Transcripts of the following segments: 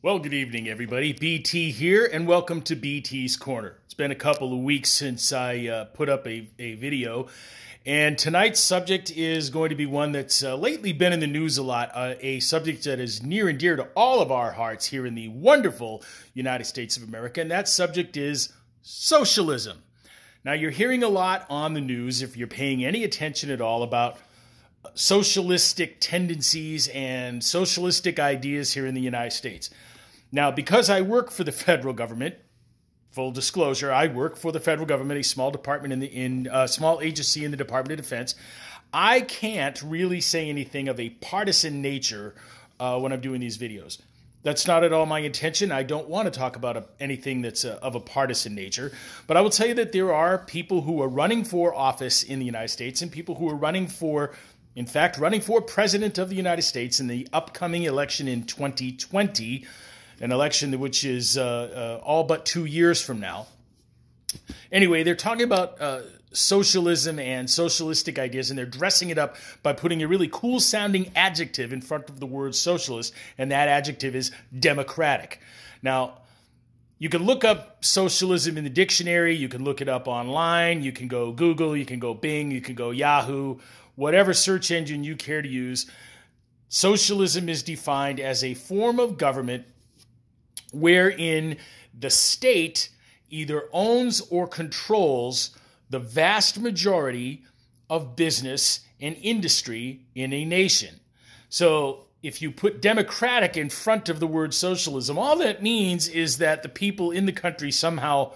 Well, good evening, everybody. BT here, and welcome to BT's Corner. It's been a couple of weeks since I put up a video, and tonight's subject is going to be one that's lately been in the news a lot, a subject that is near and dear to all of our hearts here in the wonderful United States of America, and that subject is socialism. Now, you're hearing a lot on the news, if you're paying any attention at all, about socialistic tendencies and socialistic ideas here in the United States. Now, because I work for the federal government, full disclosure, I work for the federal government, a small department small agency in the Department of Defense. I can't really say anything of a partisan nature when I'm doing these videos. That's not at all my intention. I don't want to talk about anything that's of a partisan nature. But I will tell you that there are people who are running for office in the United States and people who are running for president of the United States in the upcoming election in 2020, an election which is all but 2 years from now. Anyway, they're talking about socialism and socialistic ideas, and they're dressing it up by putting a really cool-sounding adjective in front of the word socialist, and that adjective is democratic. Now, you can look up socialism in the dictionary, you can look it up online, you can go Google, you can go Bing, you can go Yahoo, whatever search engine you care to use. Socialism is defined as a form of government wherein the state either owns or controls the vast majority of business and industry in a nation. So if you put democratic in front of the word socialism, all that means is that the people in the country somehow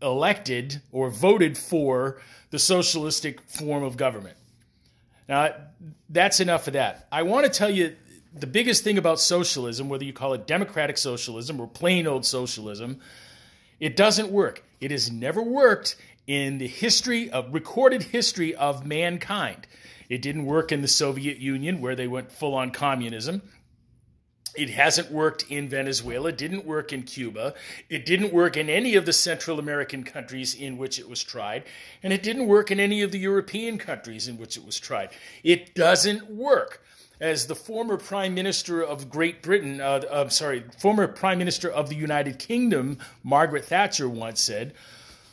elected or voted for the socialistic form of government. Now, that's enough of that. I want to tell you the biggest thing about socialism, whether you call it democratic socialism or plain old socialism, it doesn't work. It has never worked in the recorded history of mankind. It didn't work in the Soviet Union, where they went full-on communism. It hasn't worked in Venezuela. It didn't work in Cuba. It didn't work in any of the Central American countries in which it was tried. And it didn't work in any of the European countries in which it was tried. It doesn't work. As the former Prime Minister of Great Britain, former Prime Minister of the United Kingdom, Margaret Thatcher, once said,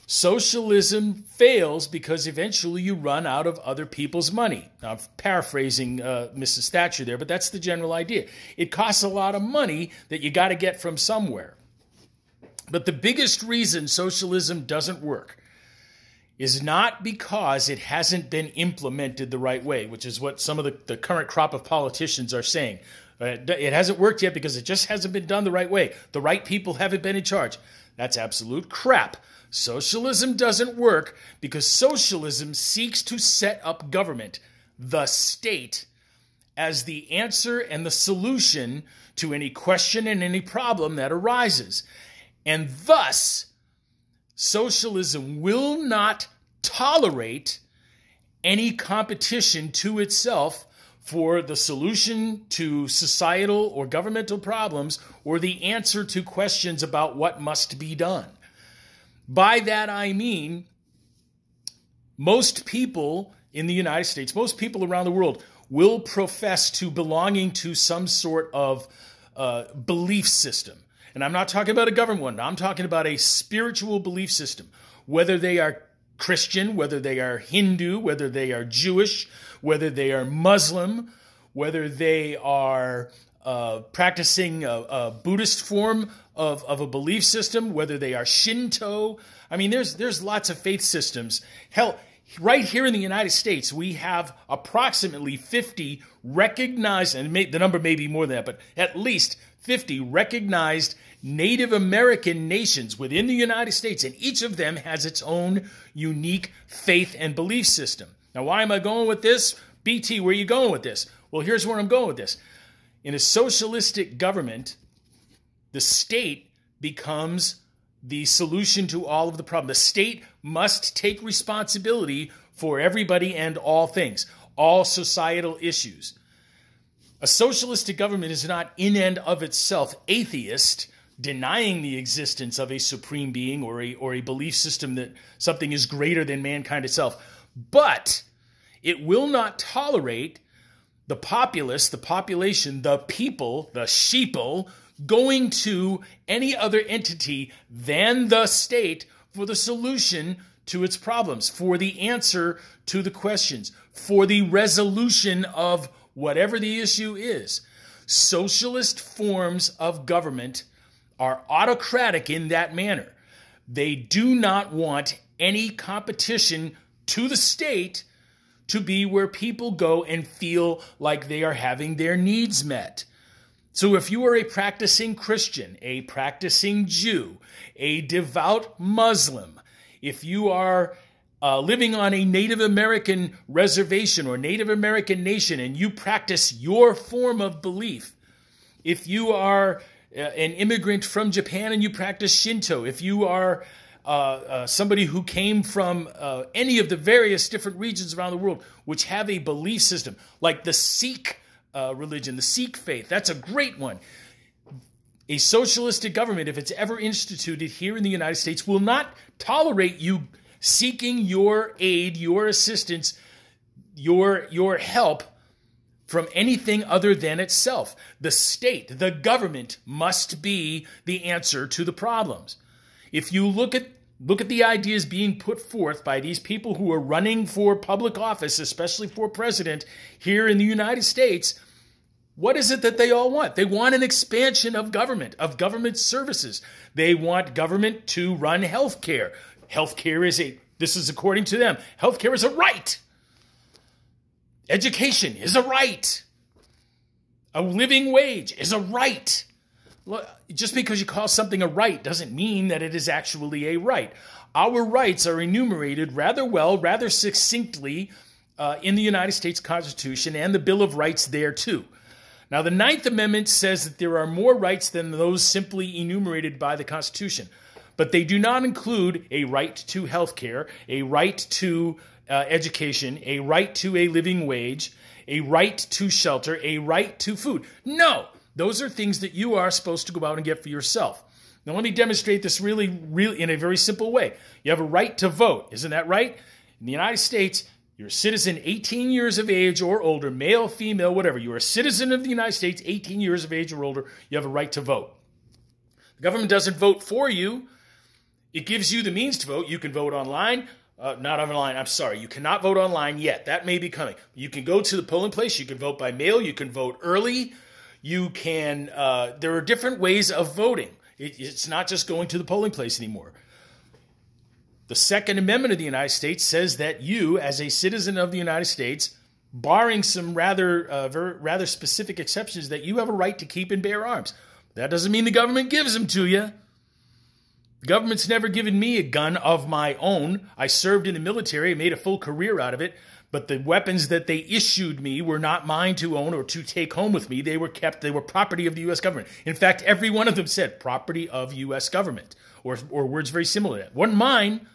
socialism fails because eventually you run out of other people's money. Now, I'm paraphrasing Mrs. Thatcher there, but that's the general idea. It costs a lot of money that you got to get from somewhere. But the biggest reason socialism doesn't work is not because it hasn't been implemented the right way, which is what some of the current crop of politicians are saying. It hasn't worked yet because it just hasn't been done the right way. The right people haven't been in charge. That's absolute crap. Socialism doesn't work because socialism seeks to set up government, the state, as the answer and the solution to any question and any problem that arises. And thus, socialism will not tolerate any competition to itself for the solution to societal or governmental problems or the answer to questions about what must be done. By that I mean, most people in the United States, most people around the world will profess to belonging to some sort of belief system. And I'm not talking about a government one. I'm talking about a spiritual belief system. Whether they are Christian, whether they are Hindu, whether they are Jewish, whether they are Muslim, whether they are practicing a Buddhist form of a belief system, whether they are Shinto. I mean, there's lots of faith systems. Hell, right here in the United States, we have approximately 50 recognized, and the number may be more than that, but at least 50 recognized Native American nations within the United States, and each of them has its own unique faith and belief system. Now, why am I going with this? BT, where are you going with this? Well, here's where I'm going with this. In a socialistic government, the state becomes the solution to all of the problems. The state must take responsibility for everybody and all things, all societal issues. A socialistic government is not in and of itself atheist, denying the existence of a supreme being or a belief system that something is greater than mankind itself. But it will not tolerate the populace, the population, the people, the sheeple, going to any other entity than the state for the solution to its problems, for the answer to the questions, for the resolution of whatever the issue is. Socialist forms of government are autocratic in that manner. They do not want any competition to the state to be where people go and feel like they are having their needs met. So if you are a practicing Christian, a practicing Jew, a devout Muslim, if you are living on a Native American reservation or Native American nation and you practice your form of belief, if you are an immigrant from Japan and you practice Shinto, if you are somebody who came from any of the various different regions around the world which have a belief system, like the Sikh religion, the Sikh faith, that's a great one. A socialistic government, if it's ever instituted here in the United States, will not tolerate you seeking your aid, your assistance, your help from anything other than itself. The state, the government, must be the answer to the problems. If you look at the ideas being put forth by these people who are running for public office, especially for president here in the United States, what is it that they all want? They want an expansion of government services. They want government to run healthcare. Healthcare this is according to them, healthcare is a right. Education is a right. A living wage is a right. Just because you call something a right doesn't mean that it is actually a right. Our rights are enumerated rather well, rather succinctly in the United States Constitution and the Bill of Rights there too. Now, the Ninth Amendment says that there are more rights than those simply enumerated by the Constitution, but they do not include a right to health care, a right to education, a right to a living wage, a right to shelter, a right to food. No, those are things that you are supposed to go out and get for yourself. Now, let me demonstrate this really in a very simple way. You have a right to vote. Isn't that right? In the United States, you're a citizen 18 years of age or older, male, female, whatever. You're a citizen of the United States, 18 years of age or older. You have a right to vote. The government doesn't vote for you. It gives you the means to vote. You can vote online. Not online, I'm sorry. You cannot vote online yet. That may be coming. You can go to the polling place. You can vote by mail. You can vote early. You can, there are different ways of voting. It's not just going to the polling place anymore. The Second Amendment of the United States says that you, as a citizen of the United States, barring some rather specific exceptions, that you have a right to keep and bear arms. That doesn't mean the government gives them to you. The government's never given me a gun of my own. I served in the military, made a full career out of it, but the weapons that they issued me were not mine to own or to take home with me. They were property of the U.S. government. In fact, every one of them said property of U.S. government, or words very similar to that. Wasn't mine.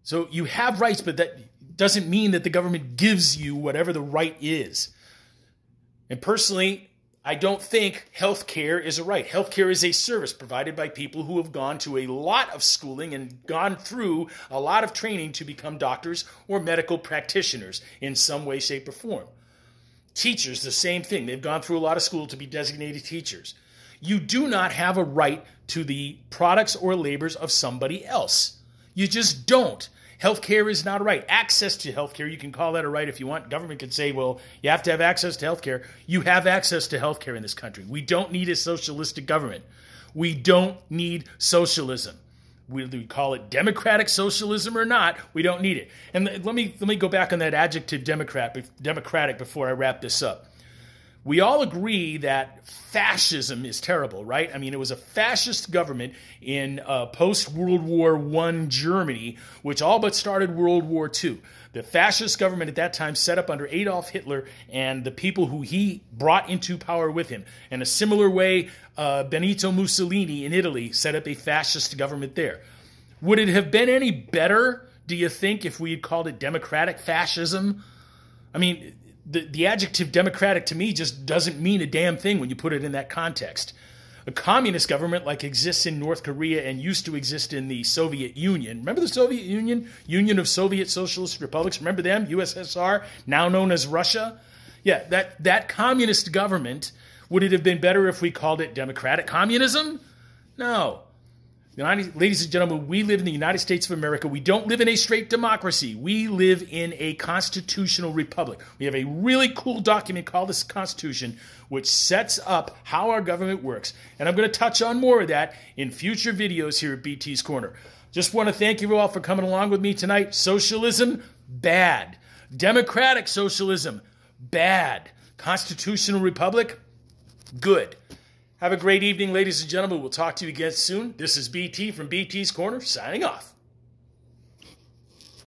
So you have rights, but that doesn't mean that the government gives you whatever the right is. And personally, I don't think health care is a right. Health care is a service provided by people who have gone to a lot of schooling and gone through a lot of training to become doctors or medical practitioners in some way, shape, or form. Teachers, the same thing. They've gone through a lot of school to be designated teachers. You do not have a right to the products or labors of somebody else. You just don't. Healthcare is not a right. Access to healthcare, you can call that a right if you want. Government can say, well, you have to have access to healthcare. You have access to healthcare in this country. We don't need a socialistic government. We don't need socialism. Whether we call it democratic socialism or not, we don't need it. And let me go back on that adjective democratic before I wrap this up. We all agree that fascism is terrible, right? I mean, it was a fascist government in post-World War I Germany, which all but started World War II. The fascist government at that time set up under Adolf Hitler and the people who he brought into power with him. In a similar way, Benito Mussolini in Italy set up a fascist government there. Would it have been any better, do you think, if we had called it democratic fascism? I mean, the adjective democratic to me just doesn't mean a damn thing when you put it in that context. A communist government like exists in North Korea and used to exist in the Soviet Union. Remember the Soviet Union? Union of Soviet Socialist Republics. Remember them? USSR, now known as Russia. Yeah, that communist government, would it have been better if we called it democratic communism? No. Ladies and gentlemen, we live in the United States of America. We don't live in a straight democracy. We live in a constitutional republic. We have a really cool document called the Constitution, which sets up how our government works. And I'm going to touch on more of that in future videos here at BT's Corner. Just want to thank you all for coming along with me tonight. Socialism, bad. Democratic socialism, bad. Constitutional republic, good. Have a great evening, ladies and gentlemen. We'll talk to you again soon. This is BT from BT's Corner, signing off.